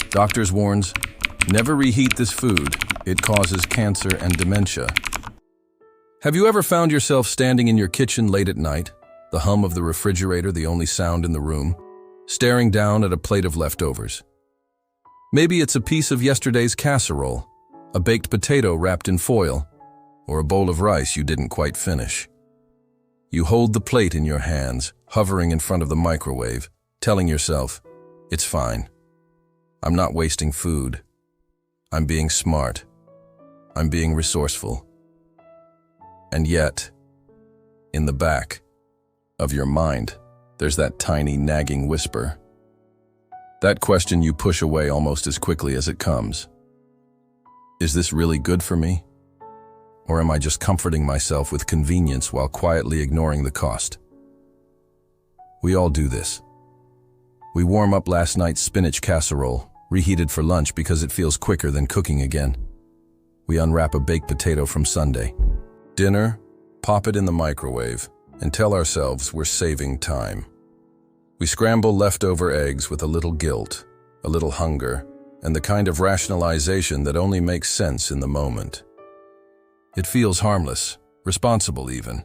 Doctors warns, never reheat this food. It causes cancer and dementia. Have you ever found yourself standing in your kitchen late at night, the hum of the refrigerator the only sound in the room, staring down at a plate of leftovers? Maybe it's a piece of yesterday's casserole, a baked potato wrapped in foil, or a bowl of rice you didn't quite finish. You hold the plate in your hands, hovering in front of the microwave, telling yourself, it's fine. I'm not wasting food. I'm being smart. I'm being resourceful. And yet, in the back of your mind, there's that tiny nagging whisper. That question you push away almost as quickly as it comes. Is this really good for me? Or am I just comforting myself with convenience while quietly ignoring the cost? We all do this. We warm up last night's spinach casserole, reheated for lunch because it feels quicker than cooking again. We unwrap a baked potato from Sunday. Dinner, pop it in the microwave, and tell ourselves we're saving time. We scramble leftover eggs with a little guilt, a little hunger, and the kind of rationalization that only makes sense in the moment. It feels harmless, responsible even.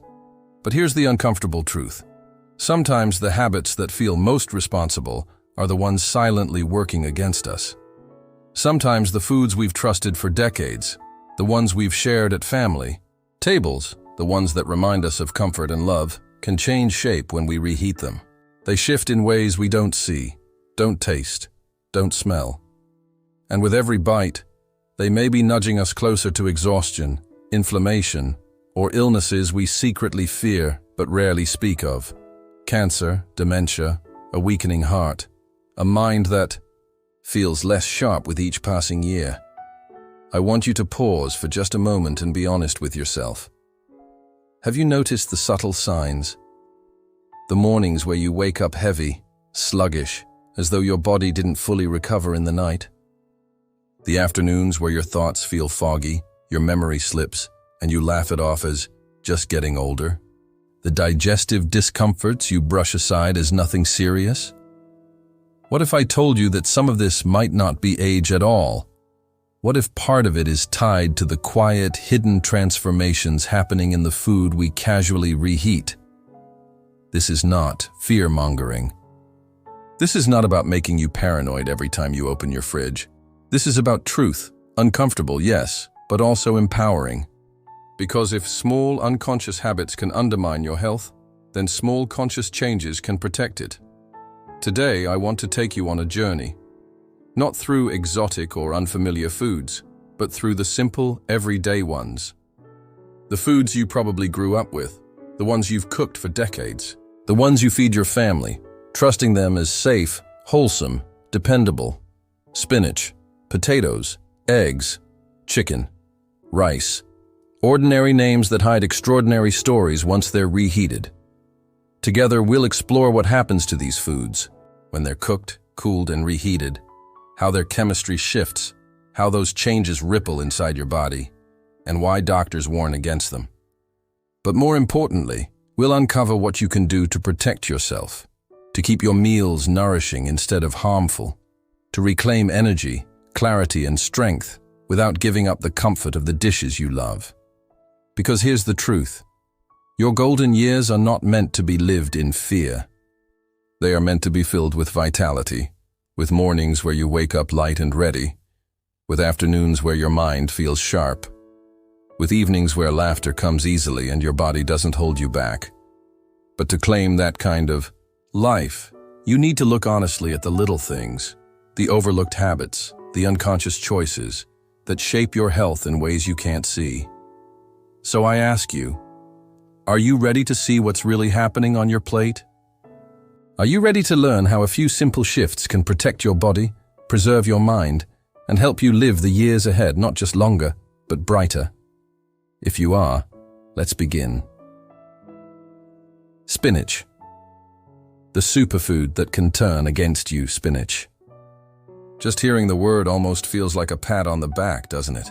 But here's the uncomfortable truth. Sometimes the habits that feel most responsible are the ones silently working against us. Sometimes the foods we've trusted for decades, the ones we've shared at family tables, the ones that remind us of comfort and love, can change shape when we reheat them. They shift in ways we don't see, don't taste, don't smell. And with every bite, they may be nudging us closer to exhaustion, inflammation, or illnesses we secretly fear but rarely speak of. Cancer, dementia, a weakening heart, a mind that feels less sharp with each passing year. I want you to pause for just a moment and be honest with yourself. Have you noticed the subtle signs? The mornings where you wake up heavy, sluggish, as though your body didn't fully recover in the night? The afternoons where your thoughts feel foggy, your memory slips, and you laugh it off as just getting older? The digestive discomforts you brush aside as nothing serious? What if I told you that some of this might not be age at all? What if part of it is tied to the quiet, hidden transformations happening in the food we casually reheat? This is not fear-mongering. This is not about making you paranoid every time you open your fridge. This is about truth, uncomfortable, yes, but also empowering. Because if small, unconscious habits can undermine your health, then small, conscious changes can protect it. Today, I want to take you on a journey. Not through exotic or unfamiliar foods, but through the simple, everyday ones. The foods you probably grew up with, the ones you've cooked for decades, the ones you feed your family, trusting them as safe, wholesome, dependable. Spinach, potatoes, eggs, chicken, rice. Ordinary names that hide extraordinary stories once they're reheated. Together, we'll explore what happens to these foods when they're cooked, cooled, and reheated, how their chemistry shifts, how those changes ripple inside your body, and why doctors warn against them. But more importantly, we'll uncover what you can do to protect yourself, to keep your meals nourishing instead of harmful, to reclaim energy, clarity, and strength without giving up the comfort of the dishes you love. Because here's the truth. Your golden years are not meant to be lived in fear. They are meant to be filled with vitality, with mornings where you wake up light and ready, with afternoons where your mind feels sharp, with evenings where laughter comes easily and your body doesn't hold you back. But to claim that kind of life, you need to look honestly at the little things, the overlooked habits, the unconscious choices that shape your health in ways you can't see. So I ask you, are you ready to see what's really happening on your plate? Are you ready to learn how a few simple shifts can protect your body, preserve your mind, and help you live the years ahead, not just longer, but brighter? If you are, let's begin. Spinach. The superfood that can turn against you, spinach. Just hearing the word almost feels like a pat on the back, doesn't it?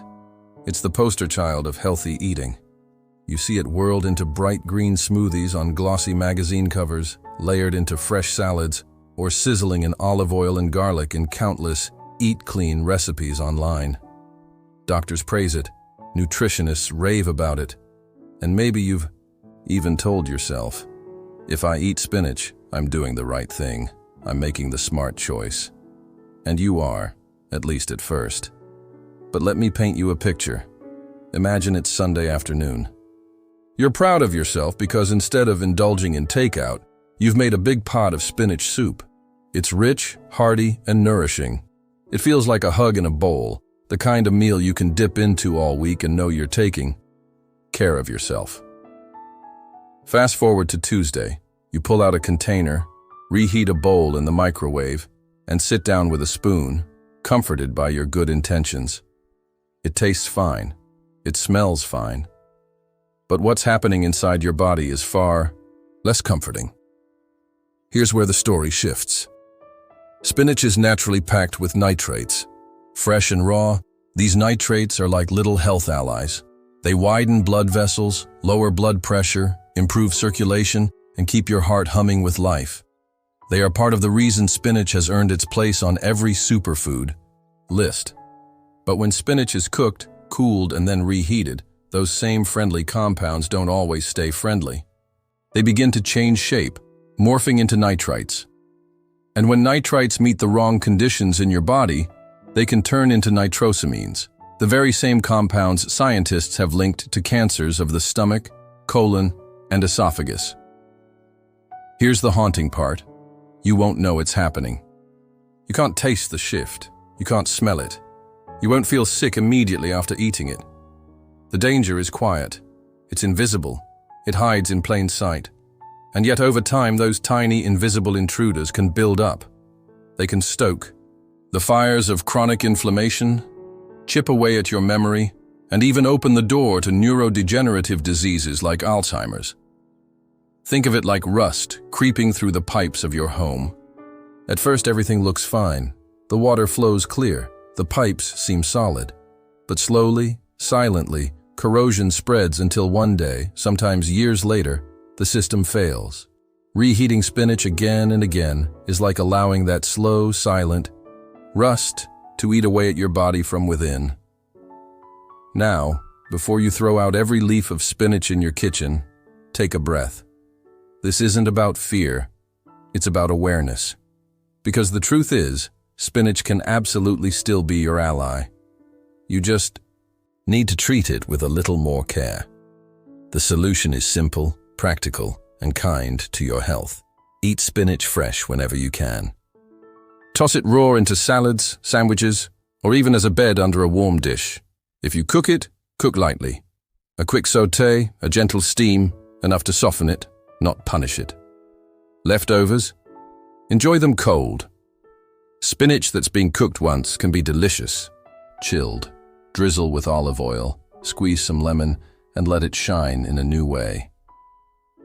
It's the poster child of healthy eating. You see it whirled into bright green smoothies on glossy magazine covers, layered into fresh salads, or sizzling in olive oil and garlic in countless, eat clean recipes online. Doctors praise it, nutritionists rave about it, and maybe you've even told yourself, if I eat spinach, I'm doing the right thing. I'm making the smart choice. And you are, at least at first. But let me paint you a picture. Imagine it's Sunday afternoon. You're proud of yourself because instead of indulging in takeout, you've made a big pot of spinach soup. It's rich, hearty, and nourishing. It feels like a hug in a bowl, the kind of meal you can dip into all week and know you're taking care of yourself. Fast forward to Tuesday. You pull out a container, reheat a bowl in the microwave, and sit down with a spoon, comforted by your good intentions. It tastes fine. It smells fine. But what's happening inside your body is far less comforting. Here's where the story shifts. Spinach is naturally packed with nitrates. Fresh and raw, these nitrates are like little health allies. They widen blood vessels, lower blood pressure, improve circulation, and keep your heart humming with life. They are part of the reason spinach has earned its place on every superfood list. But when spinach is cooked, cooled, and then reheated, those same friendly compounds don't always stay friendly. They begin to change shape, morphing into nitrites. And when nitrites meet the wrong conditions in your body, they can turn into nitrosamines, the very same compounds scientists have linked to cancers of the stomach, colon, and esophagus. Here's the haunting part. You won't know it's happening. You can't taste the shift. You can't smell it. You won't feel sick immediately after eating it. The danger is quiet. It's invisible. It hides in plain sight. And yet over time, those tiny, invisible intruders can build up. They can stoke the fires of chronic inflammation, chip away at your memory, and even open the door to neurodegenerative diseases like Alzheimer's. Think of it like rust creeping through the pipes of your home. At first, everything looks fine. The water flows clear. The pipes seem solid. But slowly, silently, corrosion spreads until one day, sometimes years later, the system fails. Reheating spinach again and again is like allowing that slow, silent rust to eat away at your body from within. Now, before you throw out every leaf of spinach in your kitchen, take a breath. This isn't about fear, it's about awareness. Because the truth is, spinach can absolutely still be your ally. You just need to treat it with a little more care. The solution is simple, practical, and kind to your health. Eat spinach fresh whenever you can. Toss it raw into salads, sandwiches, or even as a bed under a warm dish. If you cook it, cook lightly. A quick sauté, a gentle steam, enough to soften it, not punish it. Leftovers? Enjoy them cold. Spinach that's been cooked once can be delicious. Chilled. Drizzle with olive oil, squeeze some lemon, and let it shine in a new way.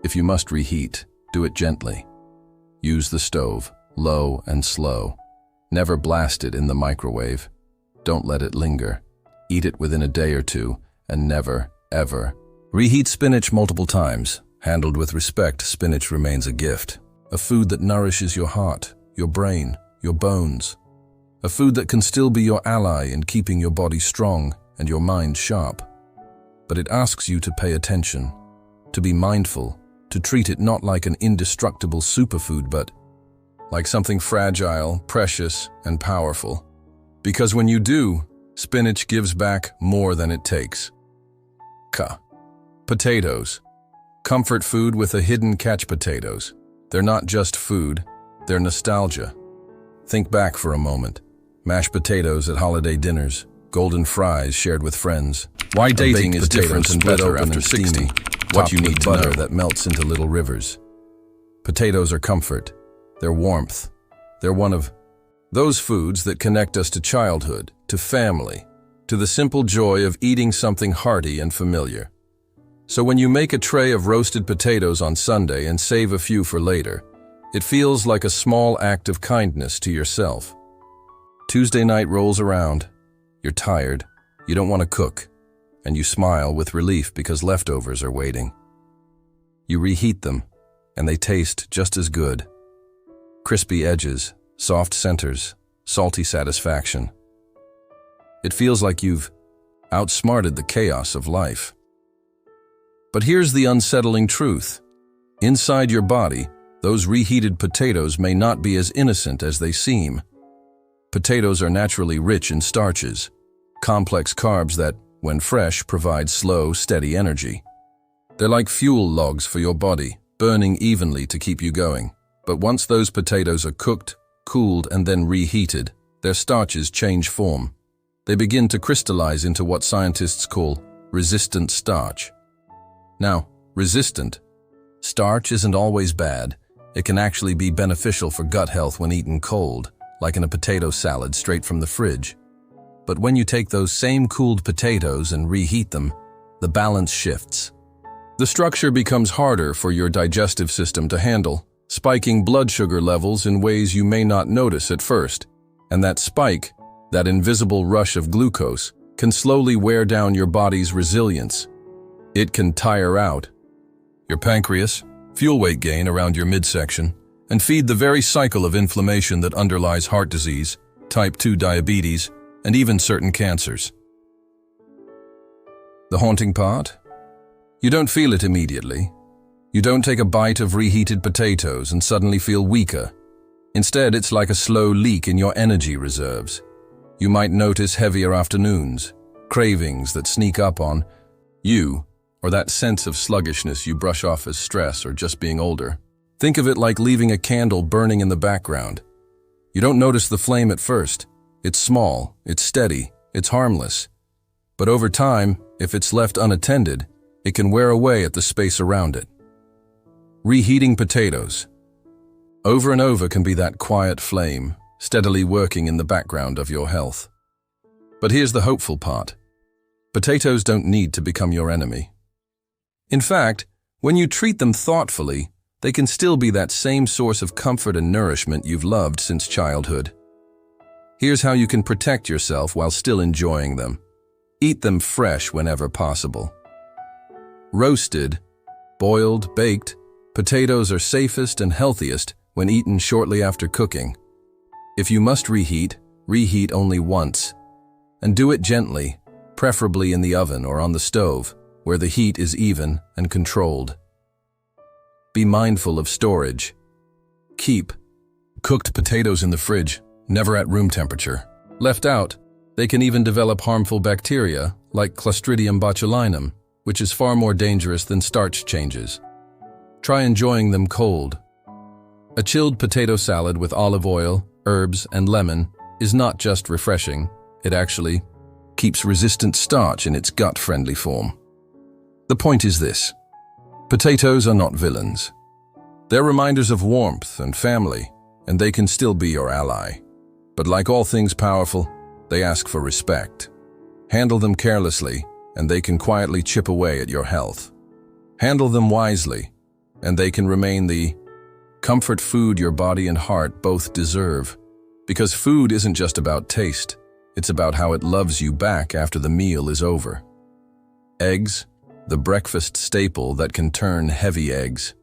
If you must reheat, do it gently. Use the stove, low and slow. Never blast it in the microwave. Don't let it linger. Eat it within a day or two, and never, ever. Reheat spinach multiple times. Handled with respect, spinach remains a gift. A food that nourishes your heart, your brain, your bones. A food that can still be your ally in keeping your body strong and your mind sharp. But it asks you to pay attention, to be mindful, to treat it not like an indestructible superfood, but like something fragile, precious, and powerful. Because when you do, spinach gives back more than it takes. Potatoes. Comfort food with a hidden catch. Potatoes. They're not just food, they're nostalgia. Think back for a moment. Mashed potatoes at holiday dinners, golden fries shared with friends. Why dating is different and better after 60. What you need to know that melts into little rivers. Potatoes are comfort. They're warmth. They're one of those foods that connect us to childhood, to family, to the simple joy of eating something hearty and familiar. So when you make a tray of roasted potatoes on Sunday and save a few for later, it feels like a small act of kindness to yourself. Tuesday night rolls around. You're tired. You don't want to cook. And you smile with relief because leftovers are waiting. You reheat them, and they taste just as good. Crispy edges, soft centers, salty satisfaction. It feels like you've outsmarted the chaos of life. But here's the unsettling truth. Inside your body, those reheated potatoes may not be as innocent as they seem. Potatoes are naturally rich in starches, complex carbs that, when fresh, provide slow, steady energy. They're like fuel logs for your body, burning evenly to keep you going. But once those potatoes are cooked, cooled, and then reheated, their starches change form. They begin to crystallize into what scientists call resistant starch. Now, resistant starch isn't always bad. It can actually be beneficial for gut health when eaten cold, like in a potato salad straight from the fridge. But when you take those same cooled potatoes and reheat them, the balance shifts. The structure becomes harder for your digestive system to handle, spiking blood sugar levels in ways you may not notice at first. And that spike, that invisible rush of glucose, can slowly wear down your body's resilience. It can tire out your pancreas, fuel weight gain around your midsection, and feed the very cycle of inflammation that underlies heart disease, type 2 diabetes, and even certain cancers. The haunting part? You don't feel it immediately. You don't take a bite of reheated potatoes and suddenly feel weaker. Instead, it's like a slow leak in your energy reserves. You might notice heavier afternoons, cravings that sneak up on you, or that sense of sluggishness you brush off as stress or just being older. Think of it like leaving a candle burning in the background. You don't notice the flame at first. It's small, it's steady, it's harmless. But over time, if it's left unattended, it can wear away at the space around it. Reheating potatoes. Over and over can be that quiet flame, steadily working in the background of your health. But here's the hopeful part. Potatoes don't need to become your enemy. In fact, when you treat them thoughtfully, they can still be that same source of comfort and nourishment you've loved since childhood. Here's how you can protect yourself while still enjoying them. Eat them fresh whenever possible. Roasted, boiled, baked, potatoes are safest and healthiest when eaten shortly after cooking. If you must reheat, reheat only once. And do it gently, preferably in the oven or on the stove, where the heat is even and controlled. Be mindful of storage. Keep cooked potatoes in the fridge, never at room temperature. Left out, they can even develop harmful bacteria like Clostridium botulinum, which is far more dangerous than starch changes. Try enjoying them cold. A chilled potato salad with olive oil, herbs, and lemon is not just refreshing, it actually keeps resistant starch in its gut-friendly form. The point is this: potatoes are not villains. They're reminders of warmth and family, and they can still be your ally. But like all things powerful, they ask for respect. Handle them carelessly, and they can quietly chip away at your health. Handle them wisely, and they can remain the comfort food your body and heart both deserve. Because food isn't just about taste, it's about how it loves you back after the meal is over. Eggs, the breakfast staple that can turn heavy eggs.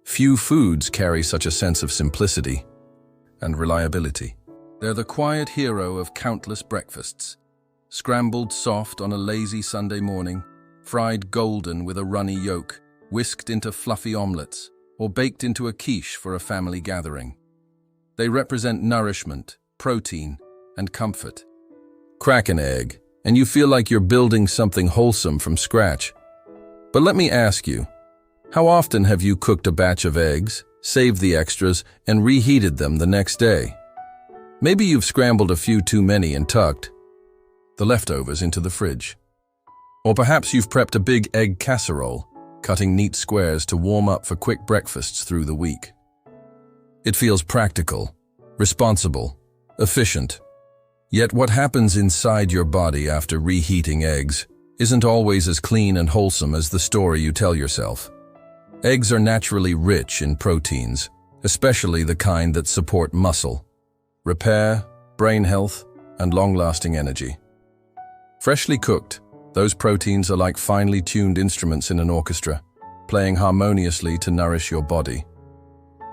Few foods carry such a sense of simplicity and reliability. They're the quiet hero of countless breakfasts. Scrambled soft on a lazy Sunday morning, fried golden with a runny yolk, whisked into fluffy omelets, or baked into a quiche for a family gathering. They represent nourishment, protein, and comfort. Crack an egg, and you feel like you're building something wholesome from scratch. But let me ask you, how often have you cooked a batch of eggs, saved the extras, and reheated them the next day? Maybe you've scrambled a few too many and tucked the leftovers into the fridge. Or perhaps you've prepped a big egg casserole, cutting neat squares to warm up for quick breakfasts through the week. It feels practical, responsible, efficient. Yet what happens inside your body after reheating eggs isn't always as clean and wholesome as the story you tell yourself. Eggs are naturally rich in proteins, especially the kind that support muscle, repair, brain health, and long-lasting energy. Freshly cooked, those proteins are like finely tuned instruments in an orchestra, playing harmoniously to nourish your body.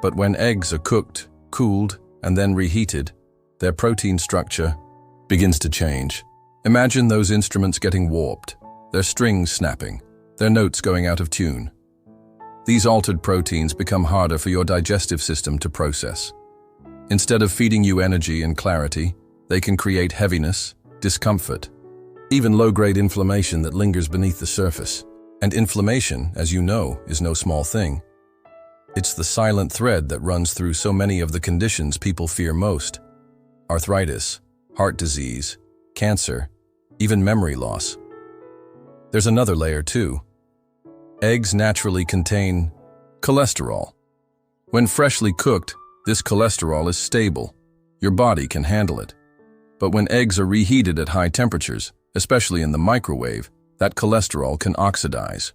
But when eggs are cooked, cooled, and then reheated, their protein structure begins to change. Imagine those instruments getting warped, their strings snapping, their notes going out of tune. These altered proteins become harder for your digestive system to process. Instead of feeding you energy and clarity, they can create heaviness, discomfort, even low-grade inflammation that lingers beneath the surface. And inflammation, as you know, is no small thing. It's the silent thread that runs through so many of the conditions people fear most: arthritis, heart disease, cancer, even memory loss. There's another layer too. Eggs naturally contain cholesterol. When freshly cooked, this cholesterol is stable. Your body can handle it. But when eggs are reheated at high temperatures, especially in the microwave, that cholesterol can oxidize.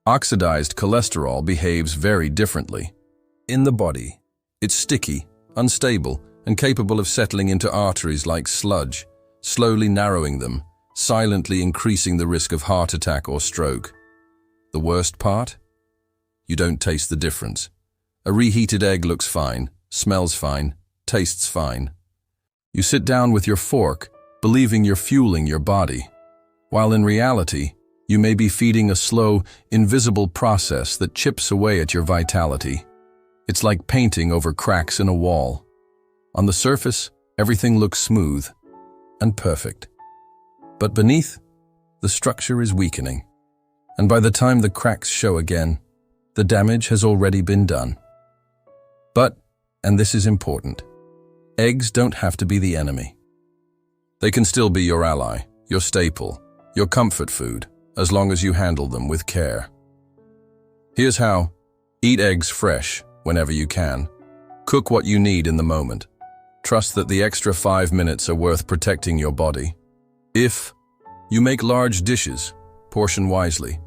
Oxidized cholesterol behaves very differently. In the body, it's sticky, unstable, and capable of settling into arteries like sludge, slowly narrowing them, silently increasing the risk of heart attack or stroke. The worst part? You don't taste the difference. A reheated egg looks fine, smells fine, tastes fine. You sit down with your fork, believing you're fueling your body, while in reality, you may be feeding a slow, invisible process that chips away at your vitality. It's like painting over cracks in a wall. On the surface, everything looks smooth and perfect. But beneath, the structure is weakening. And by the time the cracks show again, the damage has already been done. But, and this is important, eggs don't have to be the enemy. They can still be your ally, your staple, your comfort food, as long as you handle them with care. Here's how. Eat eggs fresh whenever you can. Cook what you need in the moment. Trust that the extra 5 minutes are worth protecting your body. If you make large dishes, portion wisely.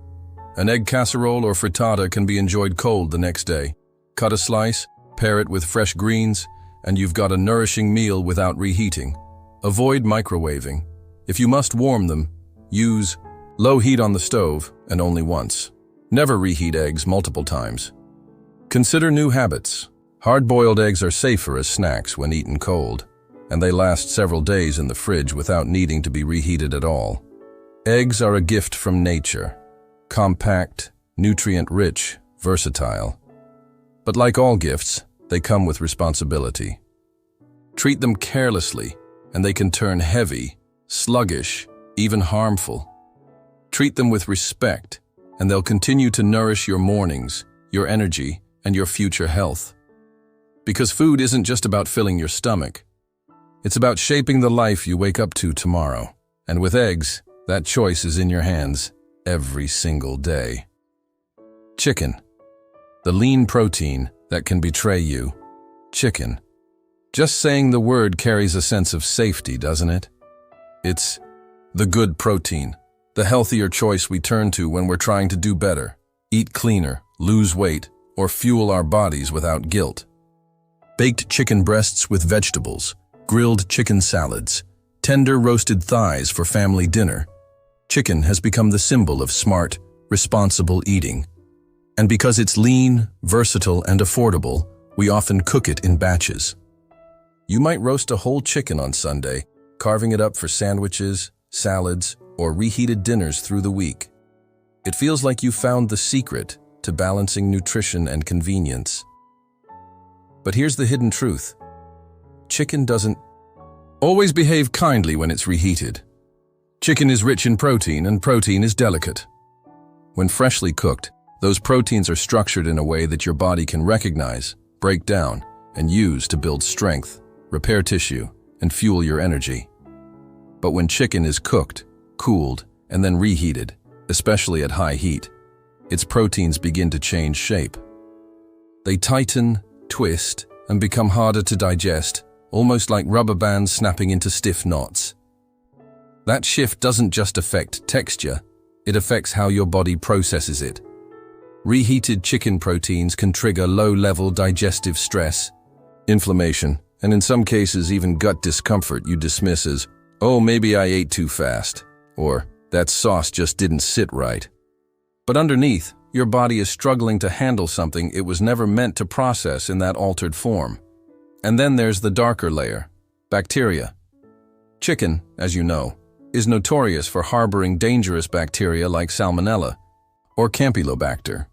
An egg casserole or frittata can be enjoyed cold the next day. Cut a slice, pair it with fresh greens, and you've got a nourishing meal without reheating. Avoid microwaving. If you must warm them, use low heat on the stove and only once. Never reheat eggs multiple times. Consider new habits. Hard-boiled eggs are safer as snacks when eaten cold, and they last several days in the fridge without needing to be reheated at all. Eggs are a gift from nature. Compact, nutrient-rich, versatile. But like all gifts, they come with responsibility. Treat them carelessly, and they can turn heavy, sluggish, even harmful. Treat them with respect, and they'll continue to nourish your mornings, your energy, and your future health. Because food isn't just about filling your stomach. It's about shaping the life you wake up to tomorrow. And with eggs, that choice is in your hands every single day. Chicken. The lean protein that can betray you. Chicken. Just saying the word carries a sense of safety, doesn't it? It's the good protein, the healthier choice we turn to when we're trying to do better, eat cleaner, lose weight, or fuel our bodies without guilt. Baked chicken breasts with vegetables, grilled chicken salads, tender roasted thighs for family dinner. Chicken has become the symbol of smart, responsible eating. And because it's lean, versatile, and affordable, we often cook it in batches. You might roast a whole chicken on Sunday, carving it up for sandwiches, salads, or reheated dinners through the week. It feels like you found the secret to balancing nutrition and convenience. But here's the hidden truth. Chicken doesn't always behave kindly when it's reheated. Chicken is rich in protein, and protein is delicate. When freshly cooked, those proteins are structured in a way that your body can recognize, break down, and use to build strength, repair tissue, and fuel your energy. But when chicken is cooked, cooled, and then reheated, especially at high heat, its proteins begin to change shape. They tighten, twist, and become harder to digest, almost like rubber bands snapping into stiff knots. That shift doesn't just affect texture, it affects how your body processes it. Reheated chicken proteins can trigger low-level digestive stress, inflammation, and in some cases even gut discomfort you dismiss as, "Oh, maybe I ate too fast," or "that sauce just didn't sit right." But underneath, your body is struggling to handle something it was never meant to process in that altered form. And then there's the darker layer, Bacteria. Chicken, as you know, is notorious for harboring dangerous bacteria like Salmonella or Campylobacter.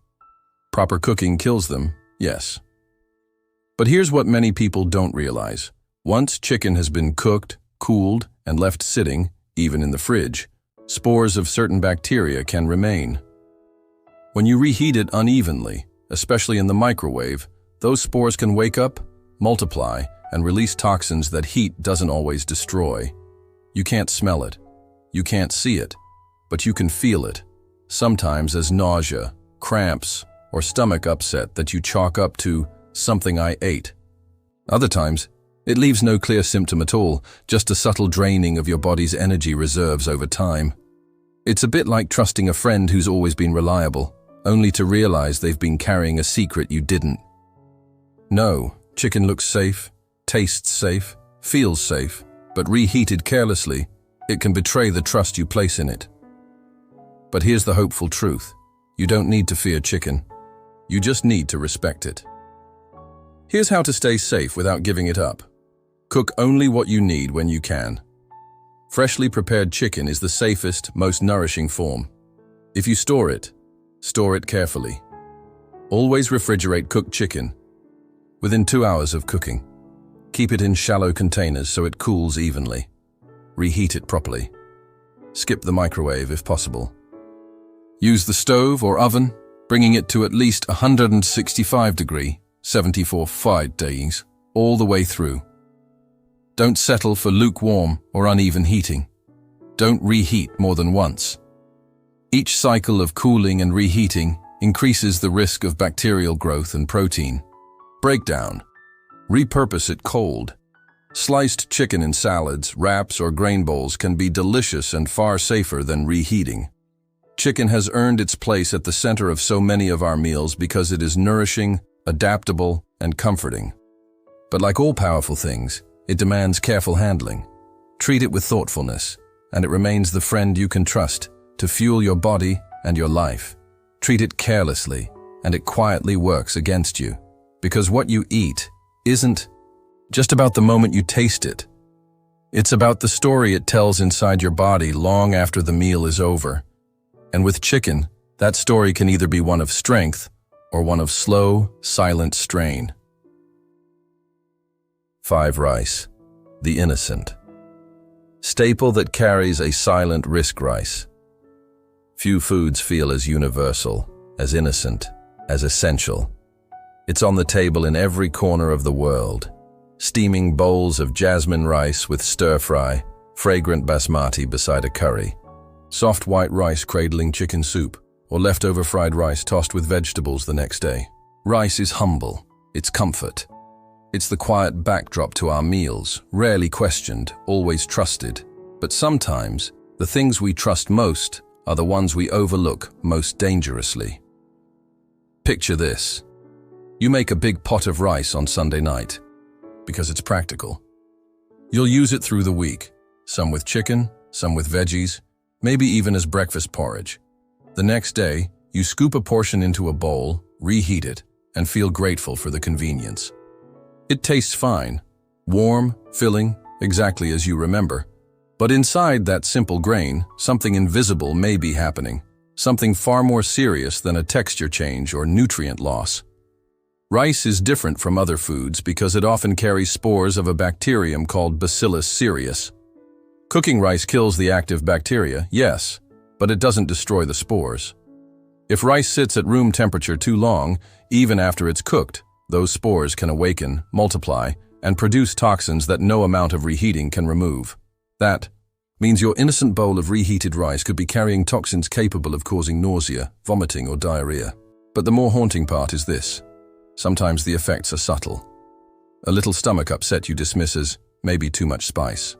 Proper cooking kills them, yes. But here's what many people don't realize. Once chicken has been cooked, cooled, and left sitting, even in the fridge, spores of certain bacteria can remain. When you reheat it unevenly, especially in the microwave, those spores can wake up, multiply, and release toxins that heat doesn't always destroy. You can't smell it, you can't see it, but you can feel it, sometimes as nausea, cramps, or stomach upset that you chalk up to something I ate. Other times, it leaves no clear symptom at all, just a subtle draining of your body's energy reserves over time. It's a bit like trusting a friend who's always been reliable, only to realize they've been carrying a secret you didn't. No, chicken looks safe, tastes safe, feels safe, but reheated carelessly, it can betray the trust you place in it. But here's the hopeful truth. You don't need to fear chicken. You just need to respect it. Here's how to stay safe without giving it up. Cook only what you need when you can. Freshly prepared chicken is the safest, most nourishing form. If you store it carefully. Always refrigerate cooked chicken within 2 hours of cooking. Keep it in shallow containers so it cools evenly. Reheat it properly. Skip the microwave if possible. Use the stove or oven, bringing it to at least 165 degree, 74 degrees, all the way through. Don't settle for lukewarm or uneven heating. Don't reheat more than once. Each cycle of cooling and reheating increases the risk of bacterial growth and protein breakdown. Repurpose it cold. Sliced chicken in salads, wraps, or grain bowls can be delicious and far safer than reheating. Chicken has earned its place at the center of so many of our meals because it is nourishing, adaptable, and comforting. But like all powerful things, it demands careful handling. Treat it with thoughtfulness, and it remains the friend you can trust to fuel your body and your life. Treat it carelessly, and it quietly works against you. Because what you eat isn't just about the moment you taste it. It's about the story it tells inside your body long after the meal is over. And with chicken, that story can either be one of strength or one of slow, silent strain. 5. Rice, the innocent. Staple that carries a silent risk. Rice. Few foods feel as universal, as innocent, as essential. It's on the table in every corner of the world. Steaming bowls of jasmine rice with stir-fry, fragrant basmati beside a curry. Soft white rice cradling chicken soup, or leftover fried rice tossed with vegetables the next day. Rice is humble, it's comfort. It's the quiet backdrop to our meals, rarely questioned, always trusted. But sometimes, the things we trust most are the ones we overlook most dangerously. Picture this. You make a big pot of rice on Sunday night, because it's practical. You'll use it through the week, some with chicken, some with veggies, maybe even as breakfast porridge. The next day, you scoop a portion into a bowl, reheat it, and feel grateful for the convenience. It tastes fine, warm, filling, exactly as you remember. But inside that simple grain, something invisible may be happening, something far more serious than a texture change or nutrient loss. Rice is different from other foods because it often carries spores of a bacterium called Bacillus cereus. Cooking rice kills the active bacteria, yes, but it doesn't destroy the spores. If rice sits at room temperature too long, even after it's cooked, those spores can awaken, multiply, and produce toxins that no amount of reheating can remove. That means your innocent bowl of reheated rice could be carrying toxins capable of causing nausea, vomiting, or diarrhea. But the more haunting part is this. Sometimes the effects are subtle. A little stomach upset you dismiss as maybe too much spice.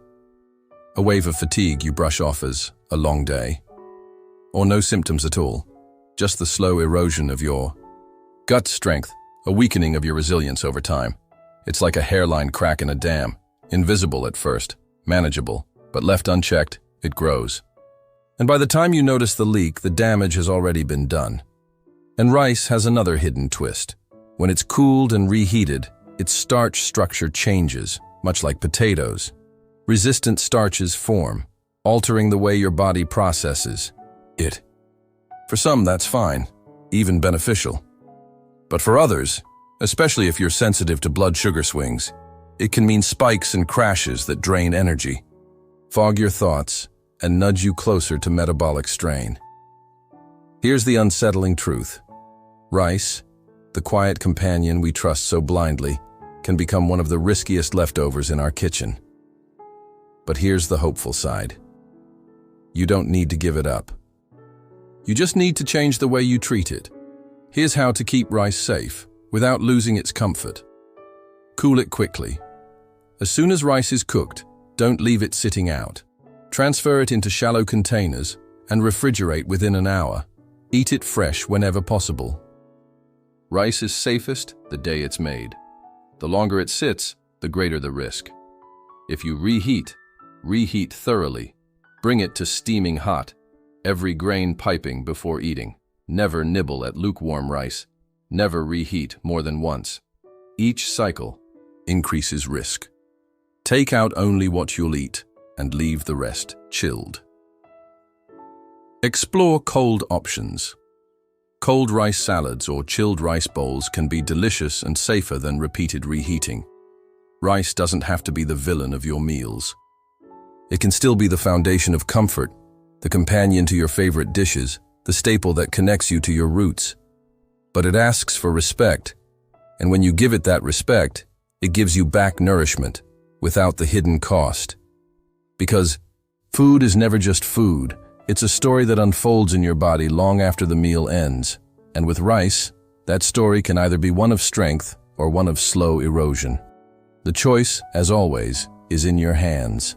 A wave of fatigue you brush off as a long day. Or no symptoms at all, just the slow erosion of your gut strength, a weakening of your resilience over time. It's like a hairline crack in a dam, invisible at first, manageable, but left unchecked, it grows. And by the time you notice the leak, the damage has already been done. And rice has another hidden twist. When it's cooled and reheated, its starch structure changes. much like potatoes. Resistant starches form, altering the way your body processes it. For some, that's fine, even beneficial. But for others, especially if you're sensitive to blood sugar swings, it can mean spikes and crashes that drain energy, fog your thoughts, and nudge you closer to metabolic strain. Here's the unsettling truth. Rice, the quiet companion we trust so blindly, can become one of the riskiest leftovers in our kitchen. But here's the hopeful side. You don't need to give it up. You just need to change the way you treat it. Here's how to keep rice safe without losing its comfort. Cool it quickly. As soon as rice is cooked, don't leave it sitting out. Transfer it into shallow containers and refrigerate within an hour. Eat it fresh whenever possible. Rice is safest the day it's made. The longer it sits, the greater the risk. If you reheat thoroughly. Bring it to steaming hot, every grain piping before eating. Never nibble at lukewarm rice. Never reheat more than once. Each cycle increases risk. Take out only what you'll eat and leave the rest chilled. Explore cold options. Cold rice salads or chilled rice bowls can be delicious and safer than repeated reheating. Rice doesn't have to be the villain of your meals. It can still be the foundation of comfort, the companion to your favorite dishes, the staple that connects you to your roots. But it asks for respect, and when you give it that respect, it gives you back nourishment without the hidden cost. Because food is never just food, it's a story that unfolds in your body long after the meal ends. And with rice, that story can either be one of strength or one of slow erosion. The choice, as always, is in your hands.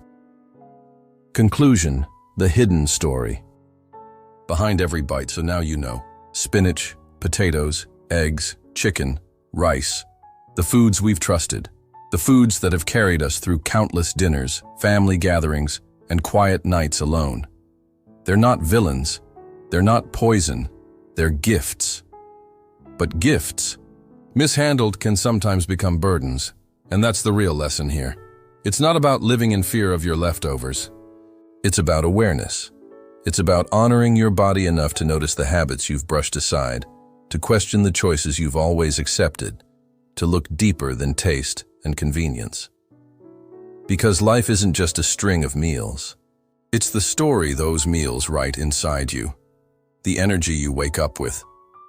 Conclusion: the hidden story. Behind every bite, so now you know, spinach, potatoes, eggs, chicken, rice, the foods we've trusted, the foods that have carried us through countless dinners, family gatherings, and quiet nights alone. They're not villains, they're not poison, they're gifts. But gifts, mishandled, can sometimes become burdens, and that's the real lesson here. It's not about living in fear of your leftovers. It's about awareness. It's about honoring your body enough to notice the habits you've brushed aside, to question the choices you've always accepted, to look deeper than taste and convenience. Because life isn't just a string of meals. It's the story those meals write inside you, the energy you wake up with,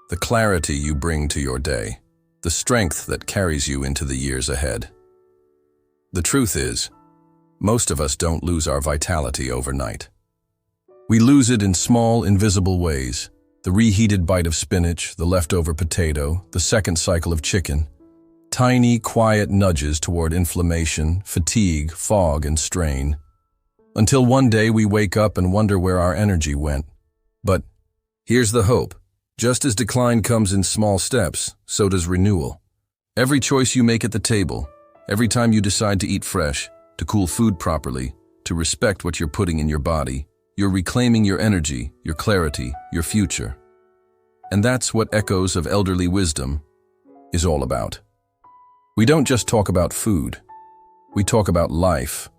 the clarity you bring to your day, the strength that carries you into the years ahead. The truth is, most of us don't lose our vitality overnight. We lose it in small, invisible ways: the reheated bite of spinach, the leftover potato, the second cycle of chicken. Tiny, quiet nudges toward inflammation, fatigue, fog, and strain. Until one day we wake up and wonder where our energy went. But here's the hope. Just as decline comes in small steps, so does renewal. Every choice you make at the table, every time you decide to eat fresh, to cool food properly, to respect what you're putting in your body, you're reclaiming your energy, your clarity, your future. And that's what Echoes of Elderly Wisdom is all about. We don't just talk about food. We talk about life,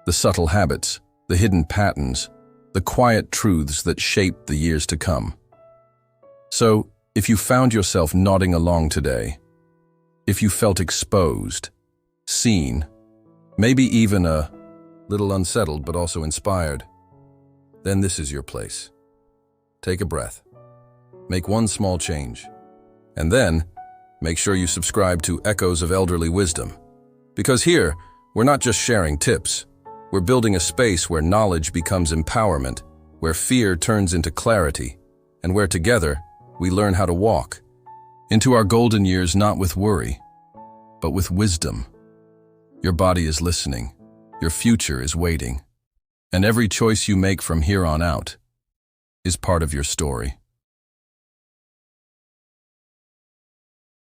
the subtle habits, the hidden patterns, the quiet truths that shape the years to come. So, if you found yourself nodding along today, if you felt exposed, seen, maybe even a little unsettled but also inspired, then this is your place. Take a breath. Make one small change. And then, make sure you subscribe to Echoes of Elderly Wisdom. Because here, we're not just sharing tips. We're building a space where knowledge becomes empowerment, where fear turns into clarity, and where together we learn how to walk into our golden years not with worry, but with wisdom. Your body is listening. Your future is waiting. And every choice you make from here on out is part of your story.